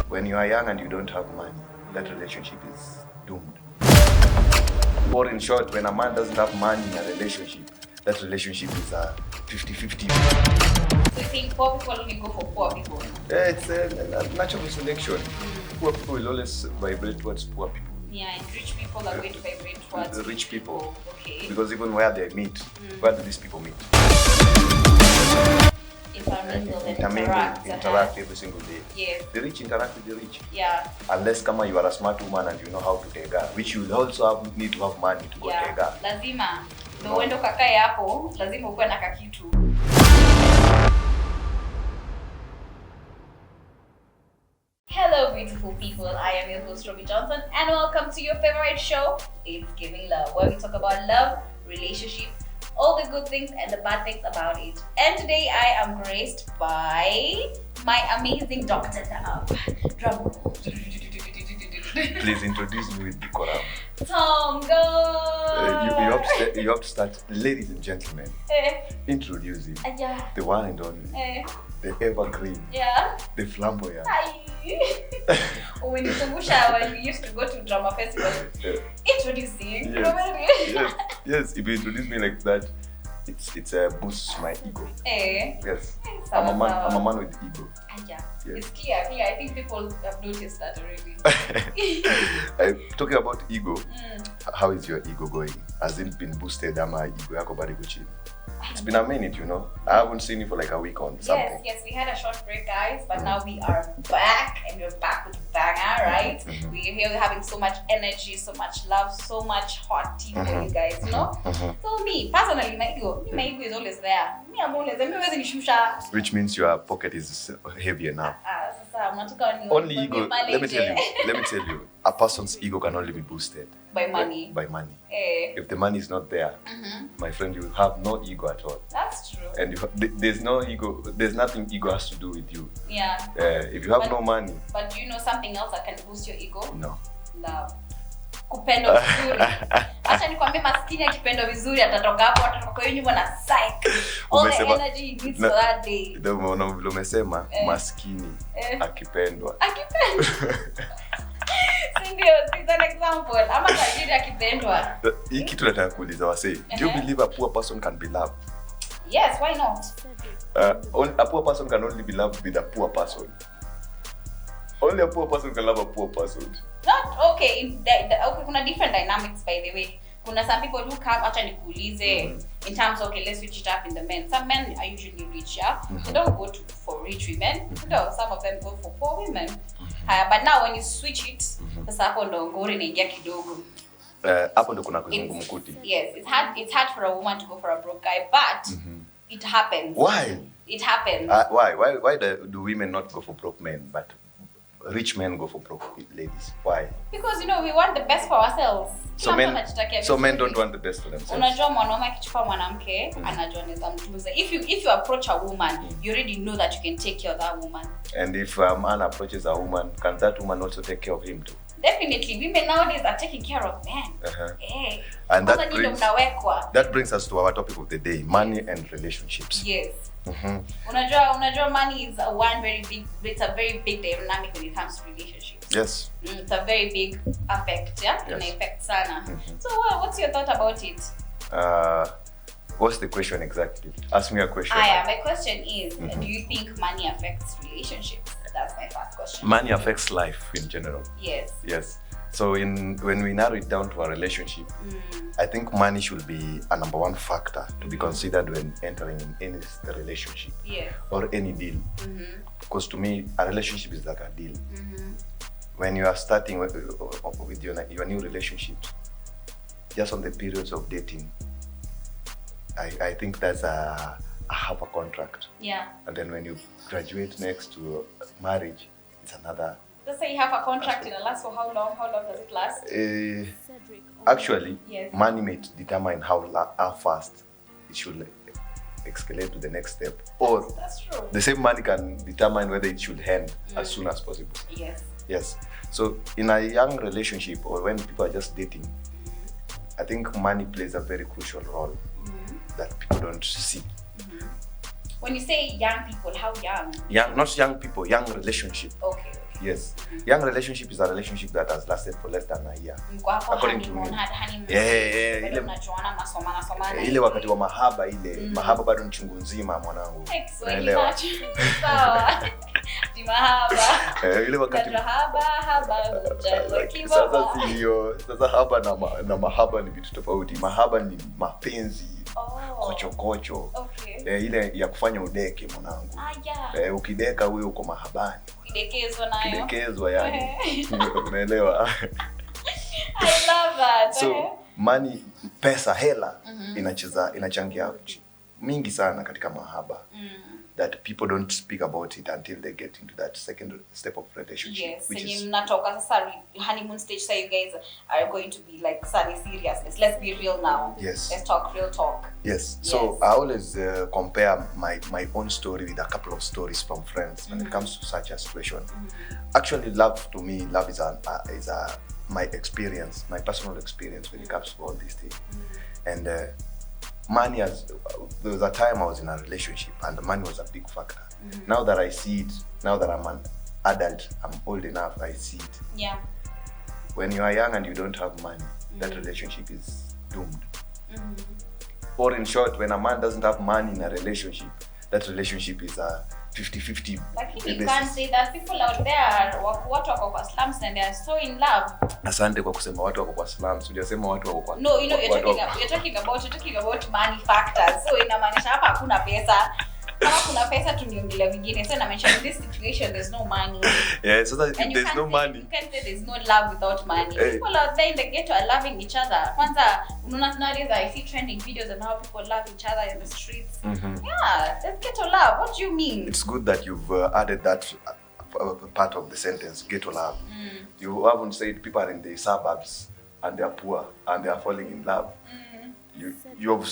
When you are young and you don't have money, that relationship is doomed. Or in short, when a man doesn't have money in a relationship, that relationship is a 50-50. So you think poor people only go for poor people? Yeah, it's a natural selection. Poor people will always vibrate towards poor people. Yeah, and rich people are going to vibrate towards the rich people. Okay. Because even where they meet, where do these people meet? Interact every single day. Yes. The rich interact with the rich. Yeah. Unless kama you are a smart woman and you know how to tega, which you will also need to have money to go tega. Lazima. No uende ukakae hapo, lazima ukuwe na kakitu. Hello beautiful people, I am your host Robbie Johnson and welcome to your favorite show, It's Giving Love, where we talk about love, relationship, all the good things and the bad things about it. And today I am graced by my amazing Dr. Love. Drum roll. Please introduce me with the Quran. Tom, go! You have to start, ladies and gentlemen, introducing the one and only, the evergreen, the flamboyant. When we used to go to drama festival, introducing. Yes, if you introduce me like that, it's boosts my ego. Yes, I'm a man with ego. Yes. It's clear. I think people have noticed that already. Talking about ego, how is your ego going? Has it been boosted? Ama ego yako bado iko chini? It's been a minute, you know. I haven't seen you for like a week on something. Yes, we had a short break, guys, but now we are back, and we're back with banger, right? We're here having so much energy, so much love, so much hot tea for you guys, you know? So me, personally, my ego is always there. Which means your pocket is heavier now. Only ego, let me tell you, a person's ego can only be boosted by money. If the money is not there, my friend, you have no ego at all. That's true. And there's no ego, there's nothing ego has to do with you. Yeah. If you have no money. But do you know something else that can boost your ego? No. Love. Kupendo vizuri. Acha nikwambie maskini akipendo vizuri atatoka hapo atatoka kwa nyumba na psych. All the energy he needs for that day. Ndio maana vile umesema maskini akipendwa. Ndio, it's an example. Ama tajiri akipendwa. Hii kitu nataka kuuliza wasee. Do you believe a poor person can be loved? Yes, why not? A poor person can only be loved with a poor person. Only a poor person can love a poor person. Not okay. Kuna different dynamics, by the way. Kuna some people who come acha nikuulize in terms of, okay, let's switch it up in the men. Some men are usually rich, yeah? They don't go for rich women. No, some of them go for poor women. But now when you switch it, sasa hapo ndo ngori inaingia kidogo. Hapo ndo kuna kizungumkuti. Yes, it's hard for a woman to go for a broke guy, but it happens. Why? It happens. Why do women not go for broke men, but rich men go for broke ladies? Why? Because we want the best for ourselves. So men don't want the best for themselves. Unajua mwanaume akichukua mwanamke anajua anaweza mtunza. If you approach a woman, you already know that you can take care of that woman. And if a man approaches a woman, can that woman also take care of him too? Definitely, women nowadays are taking care of men. And that brings us to our topic of the day: money and relationships. Yes. Unajua money is it's a very big dynamic when it comes to relationships. Yes. It's a very big effect, yeah? Yes. An effect sana. So what's your thought about it? What's the question exactly? Ask me a question. My question is, do you think money affects relationships? That's my first question. Money affects life in general. Yes. So when we narrow it down to a relationship, I think money should be a number one factor to be considered when entering in any relationship or any deal. Because to me, a relationship is like a deal. When you are starting with your new relationship, just on the periods of dating, I think that's a half a contract. Yeah. And then when you graduate next to marriage, it's another. Let's say you have a contract, it'll last for how long? How long does it last? Actually, money may determine how fast it should escalate to the next step. Or that's true. The same money can determine whether it should end as soon as possible. Yes. So in a young relationship or when people are just dating, I think money plays a very crucial role that people don't see. When you say young people, how young? Not young people, young relationship. Okay. Yes. Young relationship is a relationship that has lasted for less than a year. According to me. Ile wakati wa mahaba ile, mahaba bado ni chungu nzima mwanangu. Unaelewa? Sawa. Ni mahaba. Ile wakati mahaba sasa sio, sasa haba na mahaba ni vitu tofauti. Mahaba ni mapenzi. Kocho. Okay. Ile ya kufanya udeke mwanangu. Ukideka huyo uko mahabani. Kidekezwa yani. Unaelewa? I love that. So money, pesa, hela inachangia mingi sana katika mahaba. That people don't speak about it until they get into that second step of relationship. Yes, which is mnatoka sasa honeymoon stage, so you guys are going to be like serious. Let's be real now. Yes. Let's talk real talk. Yes. So I always compare my own story with a couple of stories from friends when it comes to such a situation. Actually, love to me, love is my experience, my personal experience when it comes to all these things. And money there was a time I was in a relationship and the money was a big factor. Now that I see it, now that I'm an adult, I'm old enough, I see it. Yeah. When you are young and you don't have money, that relationship is doomed. Or in short, when a man doesn't have money in a relationship, that relationship is a 50-50. Like you can't say that people out there watu wako kwa slums and they are so in love. Asante kwa kusema watu wako kwa slums. Hujasema watu wako kwa. No, you're talking about money factors. So inamaanisha hapa hakuna pesa. Kama kuna pesa tuniongelea vingine. So inamaanisha in this situation there's no money. Yeah, so that there's no money. You can't say there's no love without money. People out there in the ghetto are loving each other. Kwanza unaona nowadays I see trending videos on how people love each other in the streets. Yeah, that's ghetto love. What do you mean? It's good that you've added that part of the sentence, ghetto love. You haven't said people are in the suburbs and they are poor and they are falling in love. You have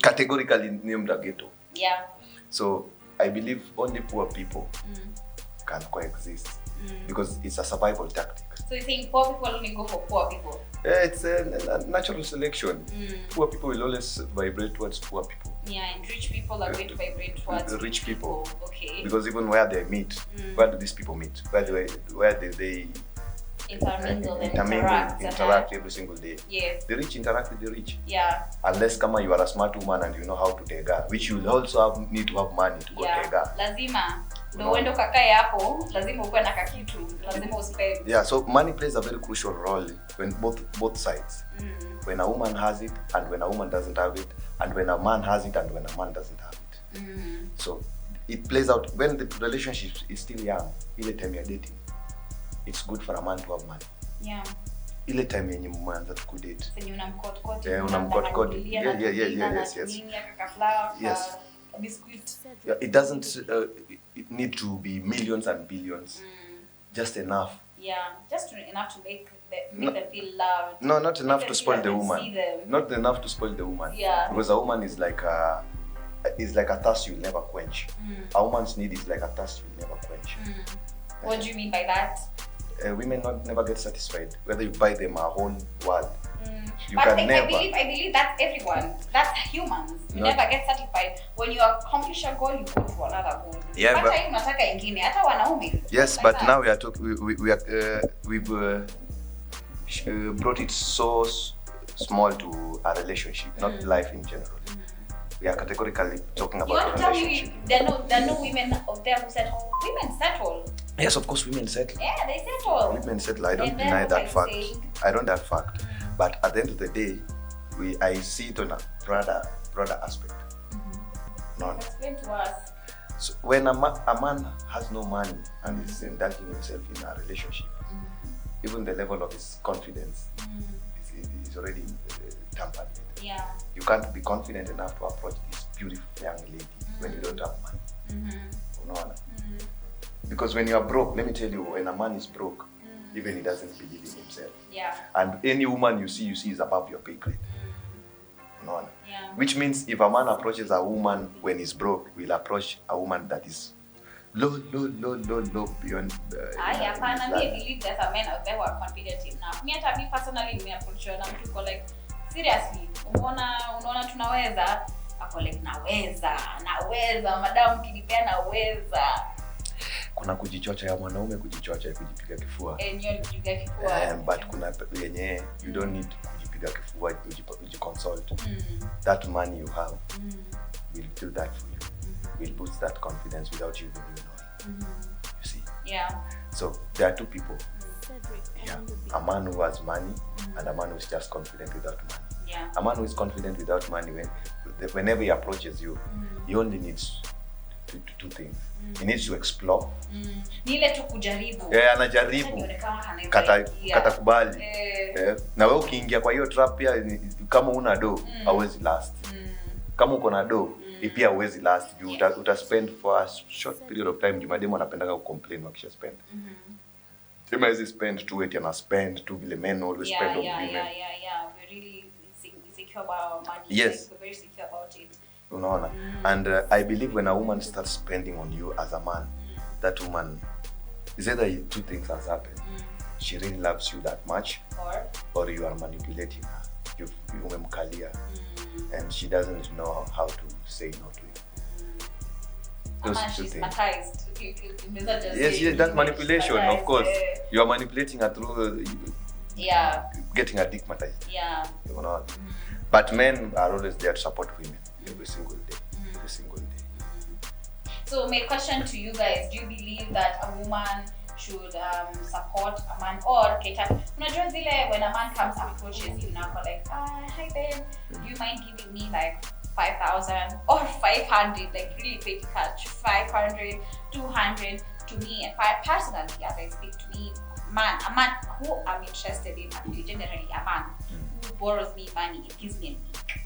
categorically named a ghetto. Yeah. So I believe only poor people can coexist because it's a survival tactic. So you think poor people only go for poor people? Yeah, it's a natural selection. Poor people will always vibrate towards poor people. Yeah, and rich people are going to vibrate towards rich people. Okay. Because even where they meet, where do these people meet? Where do they intermingle and interact every single day? Yes. The rich interact with the rich. Yeah. Unless kama you are a smart woman and you know how to tega, which you will also need to have money to go tega. Lazima. Ndio uende kakae hapo, lazima uwe na kakitu, lazima uspend. Yeah, so money plays a very crucial role when both sides. When a woman has it and when a woman doesn't have it, and when a man has it and when a man doesn't have it. So it plays out when the relationship is still young. Ile time you're dating, it's good for a man to have money. Yeah. Ile time yenye mmeanza tu kudate. Senye unamkot. Yes. Biscuit. Yeah, it doesn't it need to be millions and billions. Just enough. Yeah, just enough to make them feel loved. No, not enough to spoil the woman. Not enough to spoil the woman. Yeah. Because a woman is like a thirst you'll never quench. A woman's need is like a thirst you'll never quench. What do you mean by that? Women never get satisfied, whether you buy them a whole world. I believe that's everyone. That's humans. You never get satisfied. When you accomplish a goal, you go to another goal. Yeah, but unataka ingine, hata wanaume. Yes, but that. Now we are talking. We've brought it so small to a relationship, not life in general. We are categorically talking about a relationship. There are no women out there who settle. Women settle. Yes, of course, women settle. Yeah, they settle. Women settle. I don't deny that fact. I don't deny that fact. But at the end of the day, I see it on a broader aspect. Explain to us. So when a man has no money and is indulging himself in a relationship, even the level of his confidence is already tampered with. Yeah. You can't be confident enough to approach this beautiful young lady when you don't have money. Because when you are broke, let me tell you, when a man is broke, even he doesn't believe in himself. Yeah. And any woman you see is above your pay grade. Yeah. Which means if a man approaches a woman when he's broke, will approach a woman that is low beyond. I believe there's a men out there who are confident enough. Me personally, me approach na mtu go like, seriously, unaona tunaweza, ako like naweza, madam kinipea naweza. kuna kujichocha ya mwanaume, kujichocha ya kujipiga kifua. Kujipiga kifua. But kuna yenye you don't need kujipiga kifua, consult. That money you have will do that for you. Will boost that confidence without you even knowing. You see? Yeah. So there are two people. Yeah. A man who has money and a man who is just confident without money. Yeah. A man who is confident without money, whenever he approaches you, he only needs two things. He needs to explore. Ni ile tu kujaribu. Anajaribu. Katakubali. Na wewe ukiingia kwa hiyo trap pia kama una do, hauwezi last. Kama uko na do, pia hauwezi last. Uta spend for a short period of time. Jumademo anapendanga kucomplain wakisha spend. Sema hizi spend too wait and spend too vile men always spend on women. Yeah. We're really insecure about our money. Yes. We're very insecure about it. Unaona? And I believe when a woman starts spending on you as a man, that woman is either two things has happened. She really loves you that much, or you are manipulating her. You umemkalia, and she doesn't know how to say no to you. Those two things. Yes, that's manipulation. Of course, you are manipulating her through getting her digmatized. Yeah. You know? But men are always there to support women every single day. Every single day. So my question to you guys, do you believe that a woman should support a man or cater? Unajua zile when a man comes approaches you now for like, hi babe, do you mind giving me like 5,000 or 500, like really petty cash, 500, 200 to me? And personally, as I speak to me, a man who I'm interested in, actually generally a man who borrows me money, it gives me an ick.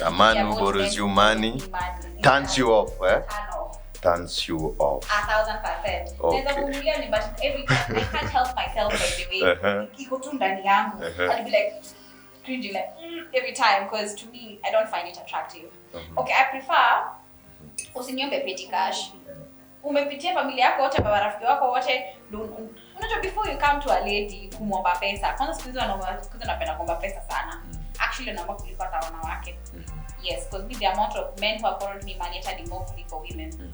A man who borrows you money turns you off, turns you off. 1,000%. Okay. But every time I can't help myself, by the way. Iko tu ndani yangu. I'll be like cringing like every time, because to me I don't find it attractive. Okay, I prefer usiniombe petty cash. Umepitia familia yako wote, marafiki wako wote, unajua before you come to a lady kumwomba pesa. Kwanza siku hizo napenda kuomba pesa sana. Actually naomba kuliko hata wanawake. Yes, because with the amount of men who have borrowed me money hata more for women.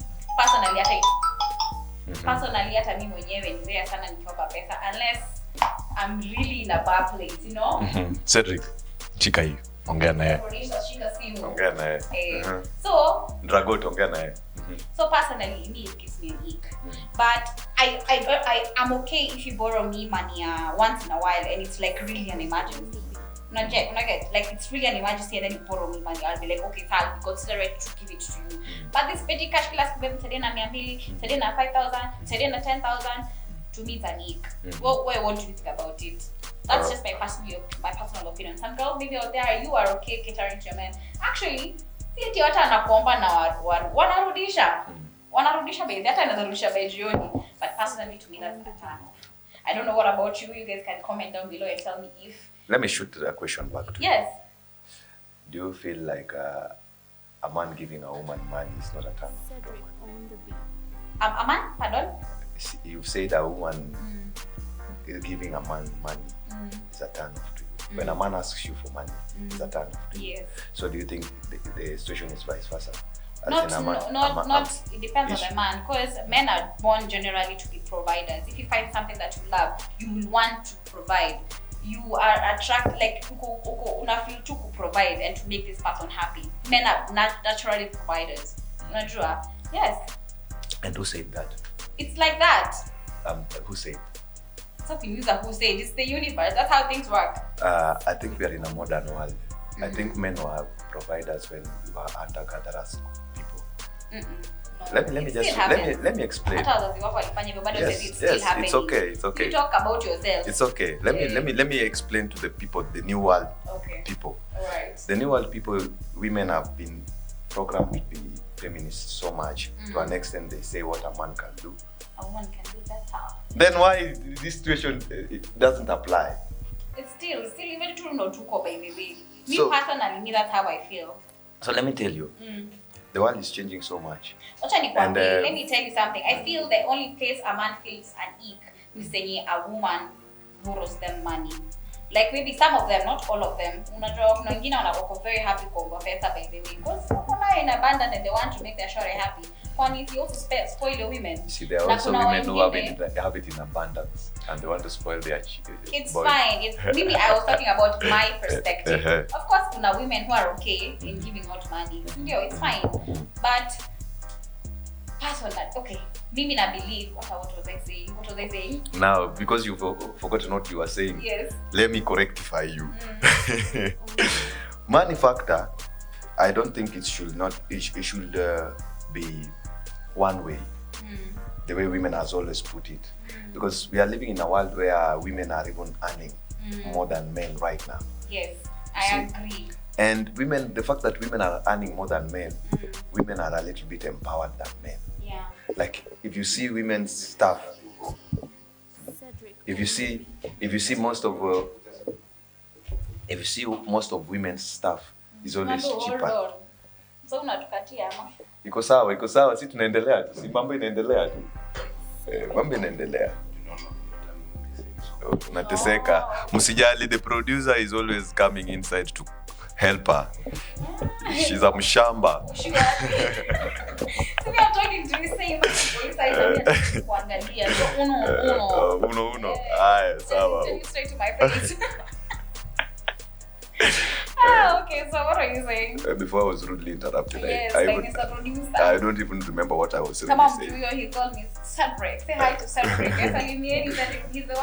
Personally hata mimi mwenyewe ni rare sana nikiomba pesa unless I'm really in a bad place, you know? Cedric, chika hii. Ongea naye. Ongea naye. So, Dragot ongea naye. So personally, me it gives me an ick. But I'm okay if you borrow me money once in a while and it's like really an emergency. Like it's really an emergency and then you borrow me money, I'll be like, okay, so I'll be considerate to give it to you. But this petty cash class, today na 200, today na 5,000, today na 10,000, to me it's an ick. What do you think about it? That's just my personal opinion. Some girls maybe out there, you are okay catering to your men. Actually, si hata anakuomba na wanarudisha baby, hata anarudisha by jioni. But personally to me that's a turn off. I don't know what about you. You guys can comment down below and tell me if. Let me shoot a question back to you. Yes. Do you feel like a man giving a woman money is not a turn off? A man? Pardon? You've said a woman giving a man money is a turn off to you. When a man asks you for money, it's a turn off to you. Yes. So do you think the situation is vice versa? It depends on the man, because men are born generally to be providers. If you find something that you love, you will want to provide. You are attracted, like unafeel to provide and to make this person happy. Men are naturally providers. Unajua? Yes. And who said that? It's like that. Who said? Something user who said. It's the universe. That's how things work. I think we are in a modern world. I think men are providers when you are hunter-gatherers people. No. Let me explain. Yes, it's okay. You talk about yourself. It's okay. Let me explain to the people, the new world people. Alright. The new world people, women have been programmed to be feminists so much to an extent they say what a man can do. A woman can do better. Then why this situation it doesn't apply? It's still even true no to by the way. Me personally, that's how I feel. So let me tell you. The world is changing so much. And, let me tell you something. I feel the only place a man feels an ick is when a woman borrows them money. like maybe some of them, not all of them, unajua kuna wengine wako very happy kwa pesa by the way, because kuna in abundance and they want to make their shore happy. Kwani if you also spoil your women. See, there are also women who have it in abundance and they want to spoil their it's boys. Fine. It's maybe I was talking about my perspective. Of course kuna women who are okay in giving out money. It's fine. But pass on that. Okay. Mimi na believe what was I saying? Now, because you've forgotten what you were saying, yes. Let me correctify you. Money factor, I don't think it should be one way. The way women has always put it. Because we are living in a world where women are even earning more than men right now. Yes, I agree. And women, the fact that women are earning more than men, women are a little bit empowered than men. Yeah. Like if you see women's stuff, if you see most of women's stuff is always cheaper. So unatukatia ama? Iko sawa, si tunaendelea tu. Si mambo inaendelea tu. Mambo inaendelea. Nateseka. Msijali, the producer is always coming inside to help her. She's a mshamba. So we are talking to the same inside kuangalia. Uno. Aya, sawa. Straight to my face. Okay, so what are you saying? Before I was rudely interrupted. Yes, I don't even remember what I was saying. Come on, he called me Cedric. Say hi to Cedric. He's the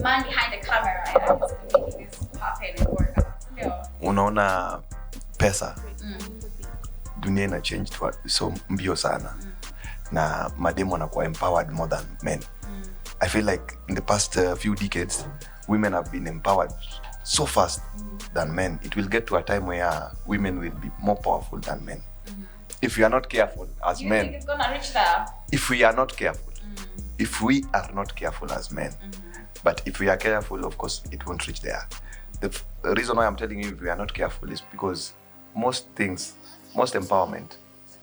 man behind the camera. And I'm just making this happen and work. Unaona pesa. Dunia ina change so mbio sana. Na mademu wanakuwa empowered more than men. I feel like in the past few decades, women have been empowered so fast than men. It will get to a time where women will be more powerful than men. If we are not careful as men. You think it's gonna reach there? If we are not careful. If we are not careful as men. But if we are careful, of course, it won't reach there. The reason why I'm telling you if we are not careful is because most empowerment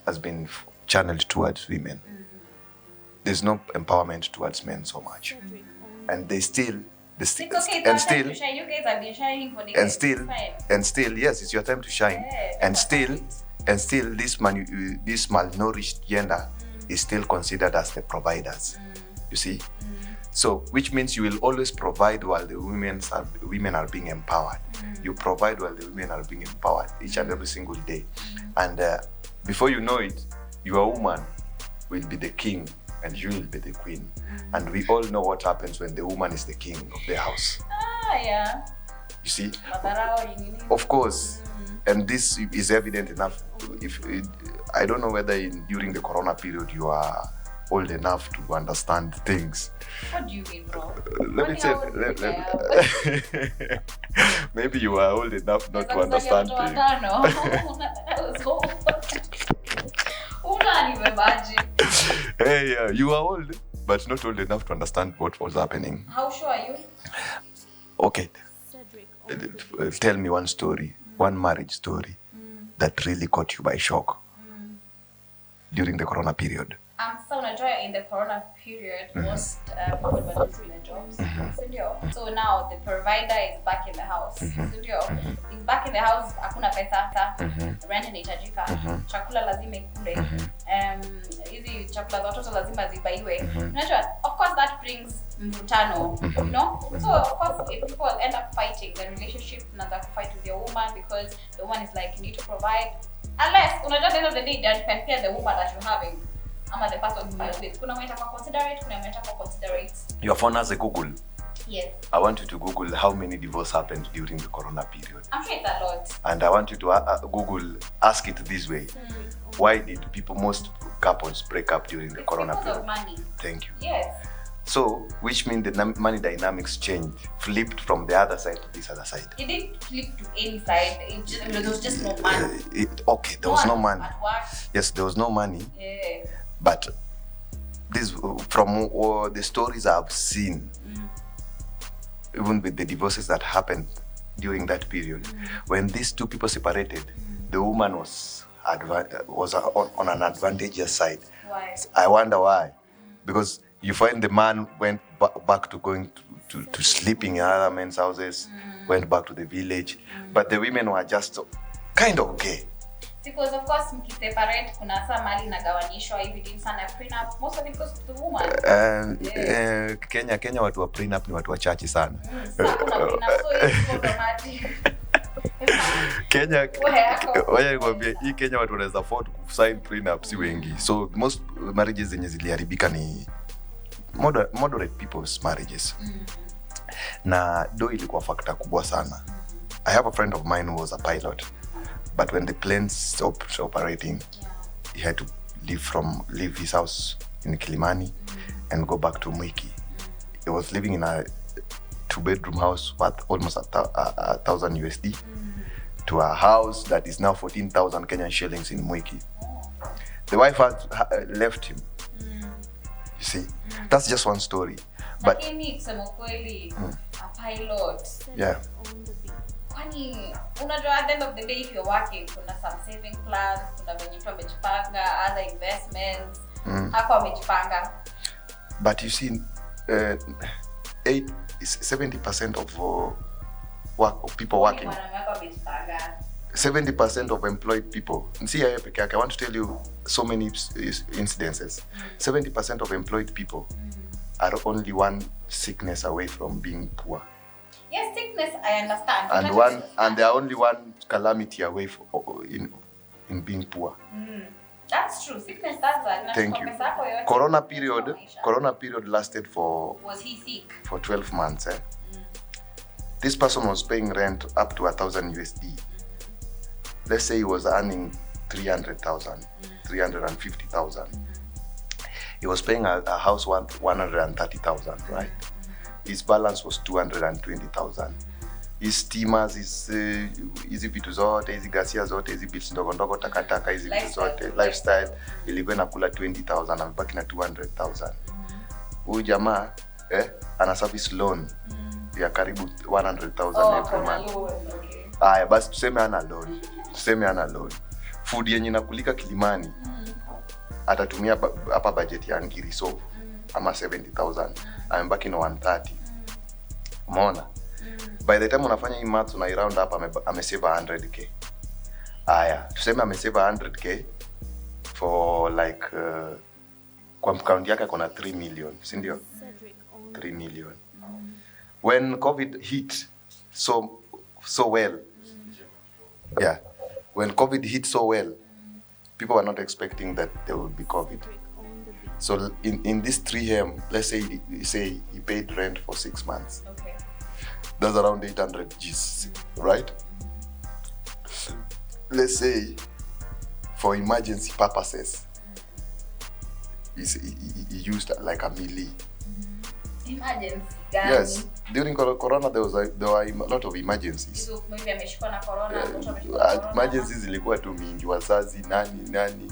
has been channeled towards women. There's no empowerment towards men so much. And they still it's okay, and still, you guys have been shining for the and still, yes, it's your time to shine. Yeah, and still, this malnourished gender is still considered as the providers. You see, so which means you will always provide while the women are being empowered. You provide while the women are being empowered each and every single day, and before you know it, your woman will be the king. And you will be the queen. And we all know what happens when the woman is the king of the house. Yeah. You see? Of course. And this is evident enough. I don't know whether during the corona period you are old enough to understand things. What do you mean, bro? Let me tell you. Maybe you are old enough not to understand things. Hey, you are old, but not old enough to understand what was happening. How sure are you? Okay. Tell me one story, one marriage story that really caught you by shock during the corona period. So in the corona period, most people were losing their jobs. So now the provider is back in the house. He's back in the house, hakuna pesa hata, rent inahitajika, chakula lazima ikule. Hizi chakula za watoto lazima zibaiwe. Of course that brings mvutano, no? So of course if people end up fighting, the relationship anaanza fight with your woman because the woman is like, you need to provide. Unless at the end of the day, that can pay the woman that you're having. I'm at the person who you're with. Kuna mwenye considerate, kuna mwenye considerate. Your phone has a Google. Yes. I want you to Google how many divorces happened during the corona period. I'm sure it's a lot. And I want you to Google, ask it this way. Why did most couples break up during the corona period? Because of money. Thank you. Yes. So, which means the money dynamics changed, flipped from the other side to this other side. It didn't flip to any side. There was just no money. There was no money. At work. Yes, there was no money. Yeah. But this, from all the stories I've seen, even with the divorces that happened during that period, when these two people separated, the woman was on an advantageous side. Why? I wonder why. Because you find the man went back to going to sleeping in other men's houses, went back to the village. But the women were just kind of okay. Because of course mkiseparate kuna saa mali nagawanishwa hivi dini sana prenup, most of it goes to the woman. Kenya watu wa prenup ni watu wachache sana. Sasa kuna prenup so it's automatic. Kenya waya nikwambia hii Kenya watu wanaweza afford kusign prenup si wengi. So most marriages zenye ziliharibika ni moderate people's marriages. Na do ilikuwa factor kubwa sana. I have a friend of mine who was a pilot. But when the plane stopped operating, he had to leave his house in Kilimani and go back to Mwiki. He was living in a 2-bedroom house worth almost $1,000 USD to a house that is now 14,000 Kenyan shillings in Mwiki. The wife had left him. You see, that's just one story. But a pilot. Yeah. Kwani unajua at the end of the day if you're working kuna some saving plans, kuna venye mtu amejipanga, other investments, hapo amejipanga. But you see 70% of people working. 70% of employed people. See, I want to tell you so many incidences. 70% of employed people are only one sickness away from being poor. Yes, sickness I understand. And they are only one calamity away in being poor. That's true. Sickness does. Thank you. Corona period lasted for. Was he sick? For 12 months. This person was paying rent up to $1,000 USD. Let's say he was earning 300,000, 350,000. He was paying a house worth 130,000, right? His balance was 220,000. His steamers, hizi vitu zote, hizi gasia zote, hizi bills ndogo ndogo, takataka, hizi vitu zote, lifestyle, ilikuwa inakula 20,000, amebaki na 200,000. Huyu jamaa ana service loan ya karibu 100,000 every month. Aya, basi tuseme ana loan. Food yenye nakulika Kilimani, atatumia hapa budget ya ngiri so ama 70,000, amebaki na 130. Umeona? By the time unafanya hii maths una round up amesave 100k. Aya, tuseme amesave 100k for like kwa account yake kuna 3 million, si ndio? 3 million. When COVID hit so well. Yeah. When COVID hit so well, people were not expecting that there would be COVID. So in this 3M, let's say he paid rent for 6 months. Okay. That's around 800 G's, right? Let's say for emergency purposes, he used like a milli. Emergency. Yes, during Corona there were a lot of emergencies. Maybe ameshikwa na corona, emergencies zilikuwa tu mingi, wazazi nani.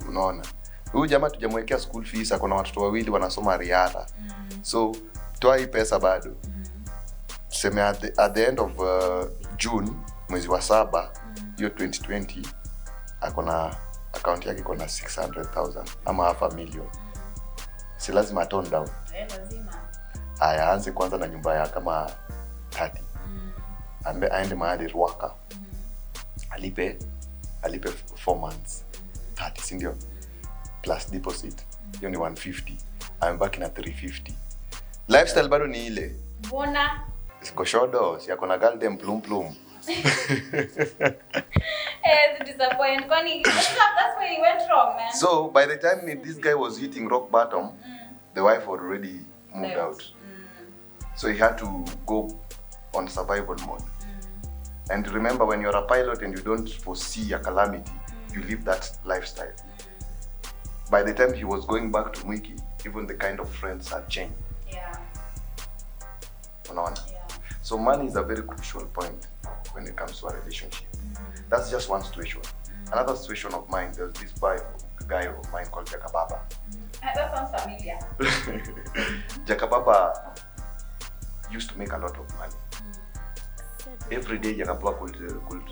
Unaona. Huyu jamaa tujamwekea school fees, akona watoto wawili wanasoma Riara. So toa hii pesa bado. Tuseme at the end of June, mwezi wa 7, hiyo 2020, akona account yake iko na 600,000 ama $500,000. Si lazima tone down. Lazima. Aya, aanze kwanza na nyumba ya kama 30. Aende mahali Ruaka. Alipe 4 months. 30, si ndio? Plus deposit. Hiyo ni 150. Amebaki na 350. Lifestyle bado ni ile. Mbona? Siko shodo, si yako na goddamn plum. Disappointed. That's where he went wrong, man. So by the time this guy was hitting rock bottom, the wife had already moved out. So he had to go on survival mode. And remember, when you're a pilot and you don't foresee a calamity, you live that lifestyle. By the time he was going back to Mwiki, even the kind of friends had changed. Yeah. Unaona? Yeah. So money is a very crucial point when it comes to a relationship. That's just one situation. Another situation of mine, there's this guy of mine called Jakababa. That sounds familiar. Jakababa used to make a lot of money. Every day Jakababa could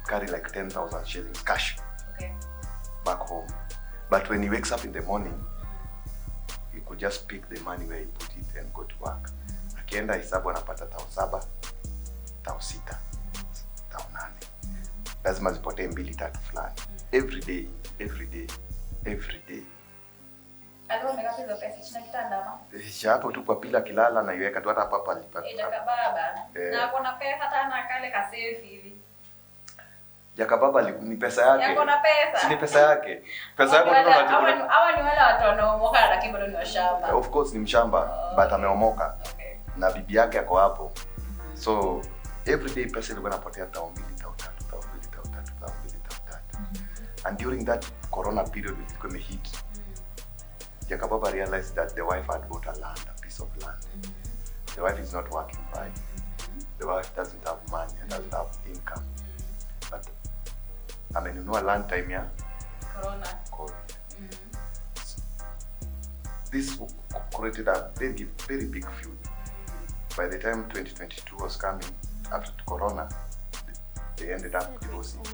carry like 10,000 shillings cash back home. But when he wakes up in the morning, he will just pick the money where he put it and go to work. Akienda hesabu anapata 7,000, 6,000, 8,000. Lazima zipotee 2-3 fulani. Every day. Alikuwa amekapi hizo pesa chini kitanda ama? Hapo tu kwa pila kilala na iweka tu hata hapa alipata. Jakababa. Na kuna pesa hata na kale ka save hivi. Jakababa ni pesa yake. Yako na pesa. Si ni pesa yake. Pesa yako ndio unajua. Hawa ni wale watu wanaomoka lakini bado ni washamba. Of course ni mshamba, but ameomoka. Okay. Na bibi yake yako hapo. So every day pesa ilikuwa inapotea 2,000, 3,000. And during that corona period it came a hit. Jakababa realized that the wife had bought a piece of land. The wife is not working, right? The wife doesn't have money and doesn't have income. But amenunua land time ya Corona. This created a very big feud. By the time 2022 was coming, after Corona, they ended up divorcing.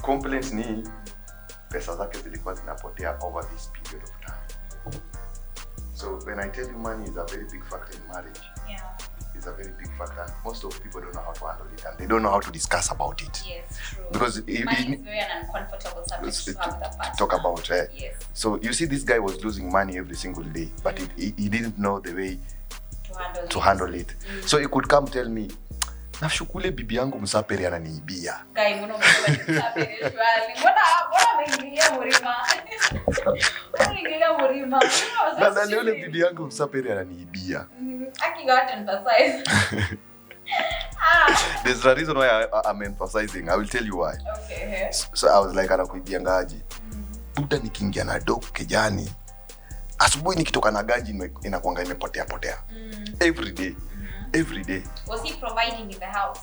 Complaints ni pesa zake zilikuwa zinapotea over this period of time. So when I tell you money is a very big factor in marriage, it's a very big factor. Most of people don't know how to handle it and they don't know how to discuss about it. Yes, true. Because money is very an uncomfortable subject to have with a talk about. Yes. So you see, this guy was losing money every single day, but he didn't know the way to handle it. So he could come tell me, nashukule bibi yangu msaperi ananiibia. Guy, mbona msaperi shwali? Mbona ameingilia mlima? Na yule bibi yangu msaperi ananiibia. Aki got emphasize. There's a reason why I'm emphasizing. I will tell you why. Okay. So I was like anakuibia ngaji. Buda nikiingia na dogo kijani. Asubuhi nikitoka na ganji inakuanga imepotea. Every day. Every day. Was he providing in the house?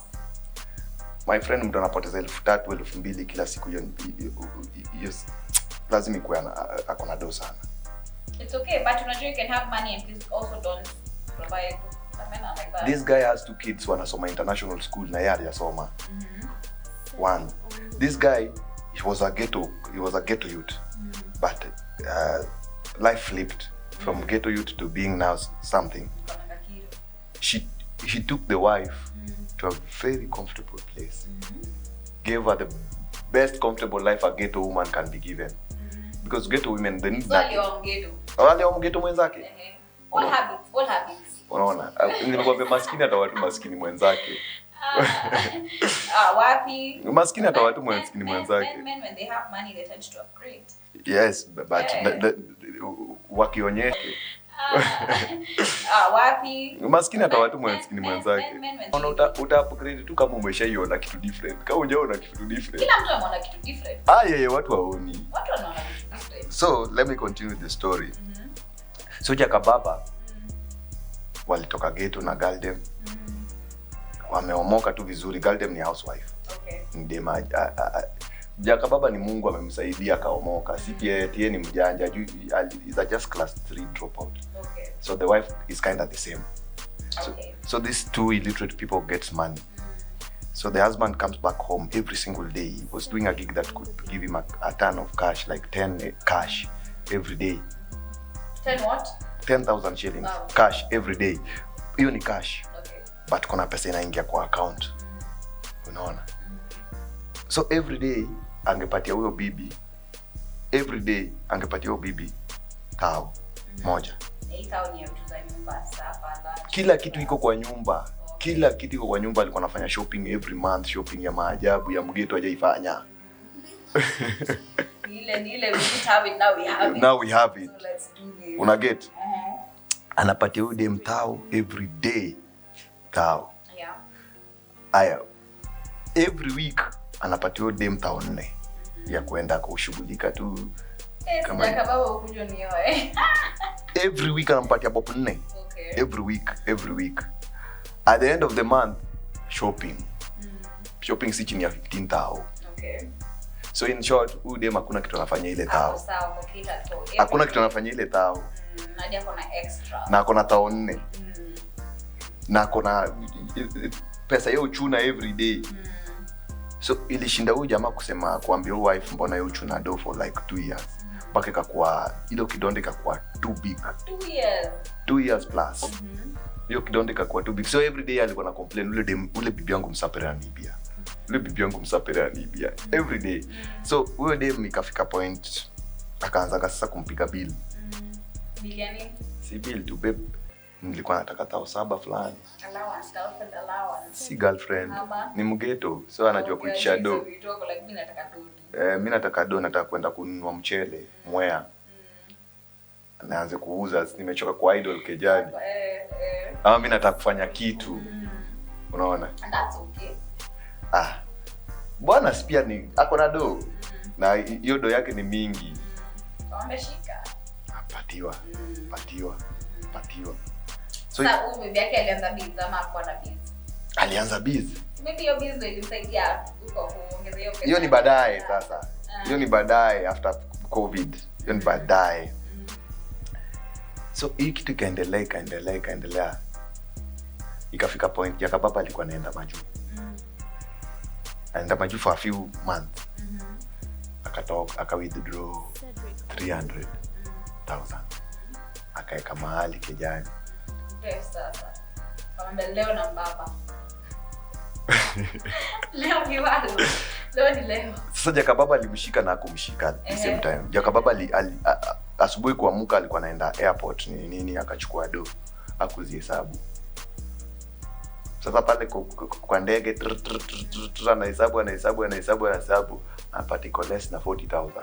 My friend mtu anapoteza 3,000, 2,000 kila siku yes. Lazima kuwe akona do sana. It's okay, but unajua you can have money and please also don't provide. Like that. This guy has 2 kids wanasoma international school na yeye hajasoma. One. This guy he was a ghetto youth. But life flipped from ghetto youth to being now something. She took the wife to a very comfortable place. Gave her the best comfortable life a ghetto woman can be given. Because ghetto women they need nothing. Wale wa ghetto mwenzake. All habits. Unaona? Nimekuambia maskini hata watu maskini mwenzake. Wapi? Maskini hata watu maskini mwenzake. Men when they have money they tend to upgrade. Yes, but wakionyesha wapi? Maskini hata watu maskini mwenzake. Uta upgrade tu kama umeshaiona kitu different. Kama hujaona kitu different. Kila mtu anaona kitu different. Watu waoni. Watu wanaona kitu different. So, let me continue the story. So Jakababa walitoka ghetto na Galdem. Wameomoka tu vizuri. Galdem ni housewife. Okay. Ndema Jakababa ni Mungu amemsaidia kaomoka. CPA ni mjanja. Is a just class 3 dropout. Okay. So the wife is kind of the same. Okay. So these 2 illiterate people gets money. So the husband comes back home every single day. He was doing a gig that could give him a ton of cash, like 10 cash every day. 10 what? 10,000 shillings cash every day. Hiyo ni cash. Okay. But kuna pesa inaingia kwa account. Unaona? So every day angepatia huyo bibi. Every day angepatia huyo bibi tao moja. Kila kitu iko kwa nyumba. Kila kitu iko kwa nyumba. Alikuwa anafanya shopping every month, shopping ya maajabu ya mgeto hajaifanya. Ile we have it, now we have it. So let's do this. Una get? Anapatia huyo dem tao every day. Tao. Yeah. Aya. Every week anapatia huyo dem tao 4 ya kwenda kushughulika tu. Kama Jakababa ukujo nioe. Every week anampatia bob 4. Okay. Every week. At the end of the month, shopping. Shopping si chini ya 15,000. Okay. So in short, huyu dem hakuna kitu anafanya ile tao. Hakuna kitu anafanya ile tao. Nadia kona extra. Na akona tao 4. Na akona pesa yao chuna every day. So ilishinda huyu jamaa kusema kuambia wife mbona yeye uchuna do for like 2 years. mpaka ikakuwa ile kidonda ikakuwa too big. 2 years. 2 years plus. Hiyo kidonda ikakuwa too big. So every day alikuwa na complain ule bibi yangu msapere anibia. Ule bibi yangu msapere anibia every day. So huyo dem ikafika point akaanza sasa kumpiga bill. Bill yani? Si bill tu babe. Nilikuwa nataka 7,000 fulani. Allowance, girlfriend allowance. Si girlfriend. Ni mgeto. So anajua kuitisha do. Mimi nataka do, nataka kwenda kununua mchele, mwea. Naanze kuuza, nimechoka kwa idol kejani. Ama mimi nataka kufanya kitu. Unaona? And that's okay. Bwana pia ni ako na do. Na hiyo do yake ni mingi. Ameshika. Patiwa. So sasa bibi yake alianza biz ama hakuwa na biz? Alianza biz. Maybe your business ilimsaidia huko kuongeza hiyo pesa. Hiyo ni baadaye sasa. Hiyo ni baadaye after COVID. Hiyo ni baadaye. So hii kitu ikaendelea. Ikafika point ya kababa alikuwa anaenda majuu. Anaenda majuu for a few months. Aka withdraw 300,000. Akaeka mahali kejani. Sasa. Kama leo na baba. Leo ni wapi? Leo. Sasa Jakababa alimshika na kumshika at the same time. Jakababa asubuhi kuamka alikuwa anaenda airport nini akachukua do akuzihesabu. Sasa pale kwa ndege anahesabu apati less na 40,000.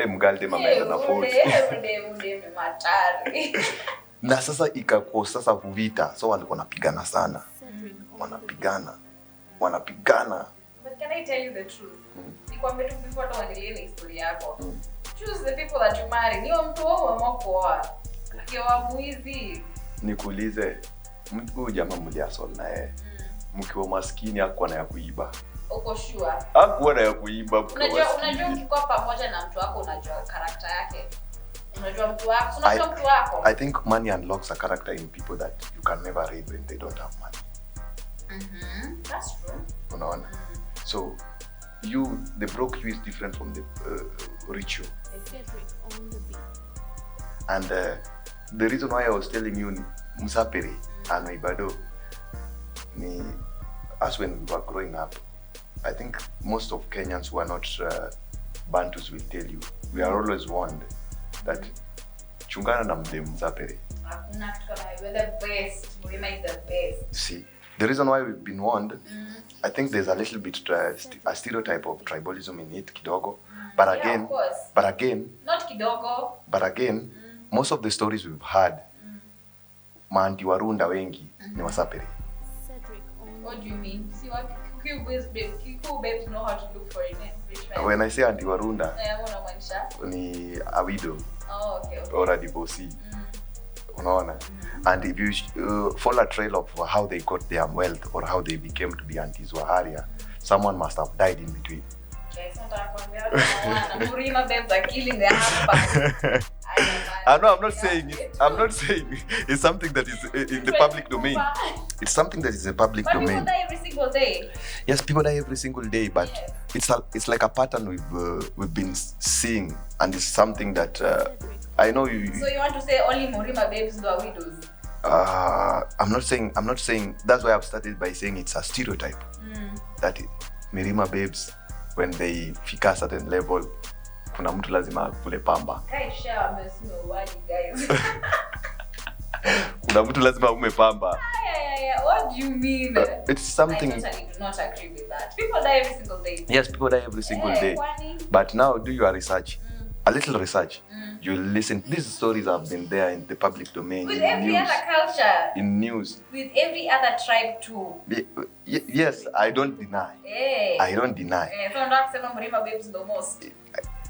Mgalde mameenda na 40. Mude matari. Na sasa ikakuwa sasa vita. So walikuwa wanapigana sana. Wanapigana. But can I tell you the truth? Nikwambie tu before tuendelee na historia yako. Choose the people that you marry. Ni mtu wao mmoja. Ukiwa muizi. Nikuulize, huyu jamaa mliasol na yeye. Mkiwa maskini hakuwa na ya kuiba. Uko sure? Hakuwa na ya kuiba. Unajua ukikuwa pamoja na mtu wako unajua character yake. Unajua mtu wako. I think money unlocks a character in people that you can never read when they don't have money. That's true. Unaona? So the broke you is different from the rich you. And the reason why I was telling you Musapere and Ibado ni as when we were growing up, I think most of Kenyans who are not Bantus will tell you, we are always warned that chungana na mde Musapere. Hakuna kitu kama we're the best, we make the best. See, the reason why we've been warned, I think there's a little bit a stereotype of tribalism in it kidogo, but again, not kidogo, but again, most of the stories we've had, maanti warunda wengi ni Wasapere. What do you mean? See what cool babes know how to look for a rich man. When I say anti warunda, ni a widow. Oh, okay. Or a divorcee. Unaona? And if you follow a trail of how they got their wealth or how they became to be aunties Waharia, someone must have died in between. Murima babes are killing their husband. No, I'm not saying it's something that is in the public domain. It's something that is in the public domain. People die every single day. Yes, people die every single day, but it's like a pattern we've been seeing, and it's something that I know you. So you want to say only Murima babes are widows? I'm not saying. That's why I've started by saying it's a stereotype. That Murima babes, when they fika a certain level, kuna mtu lazima kule pamba. Guys. Kuna mtu lazima ume pamba. Yeah. What do you mean? It's something. I totally do not agree with that. People die every single day. Yes, people die every single day. But now do your research. A little research. You listen. These stories have been there in the public domain. With every news, other culture. In news. With every other tribe too. Yes, I don't deny. Hey. I don't deny. So not kusema Murima babes the most.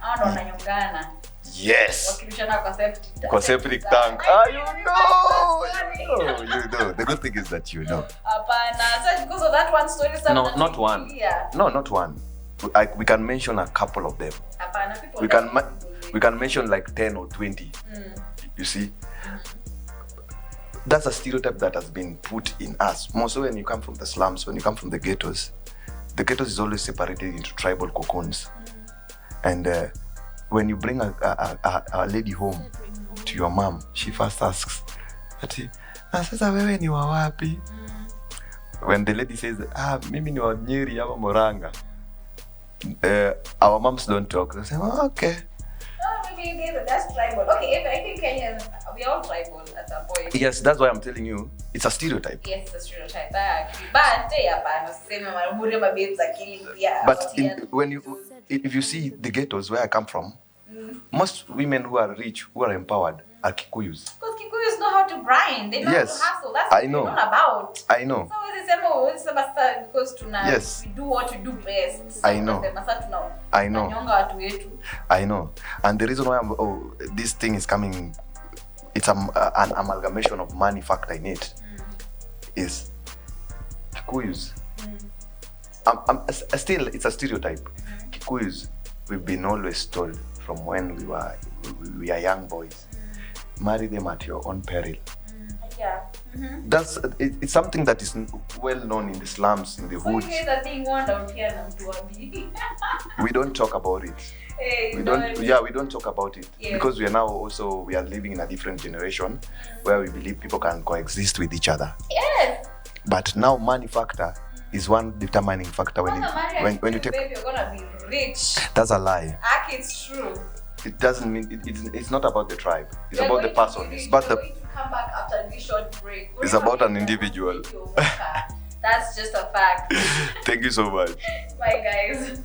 Hao ndo wananyongana. Yes. Wakibishana kwa septic tank. You know. The good thing is that you know. Hapana. So because of that one story No, not one. No, not one. We can mention a couple of them. Hapana, people. We can mention like 10 or 20. You see? That's a stereotype that has been put in us. More so when you come from the slums, when you come from the ghettos is always separated into tribal cocoons. And when you bring a lady home to your mom, she first asks, na sasa wewe ni wa wapi? When the lady says, mimi ni wa Nyeri ama Murang'a, our moms don't talk. They say, okay. Maybe that's tribal. Okay, I think Kenyans, we are all tribal at some point. Yes, that's why I'm telling you, it's a stereotype. Yes, it's a stereotype. I agree. But if you see the ghettos where I come from, most women who are rich, who are empowered, are Kikuyus. Because Kikuyus know how to grind. They know how to hustle. That's what we're about. I know. So because we do what we do best. So I know. I know. And the reason why this thing is coming, it's an amalgamation of money factor in it, is Kikuyus. Still, it's a stereotype. Kikuyus, we've been always told from when we are young boys, marry them at your own peril. Yeah. It's something that is well known in the slums, in the hoods. We don't talk about it. We don't talk about it. Yeah. Because we are living in a different generation where we believe people can coexist with each other. Yes. But now money factor is one determining factor when you take. Baby, you're gonna be rich. That's a lie. It's true. It doesn't mean it's not about the tribe. It's about the person. It's about the. Come back after this short break. It's about an individual. That's just a fact. Thank you so much. Bye, guys.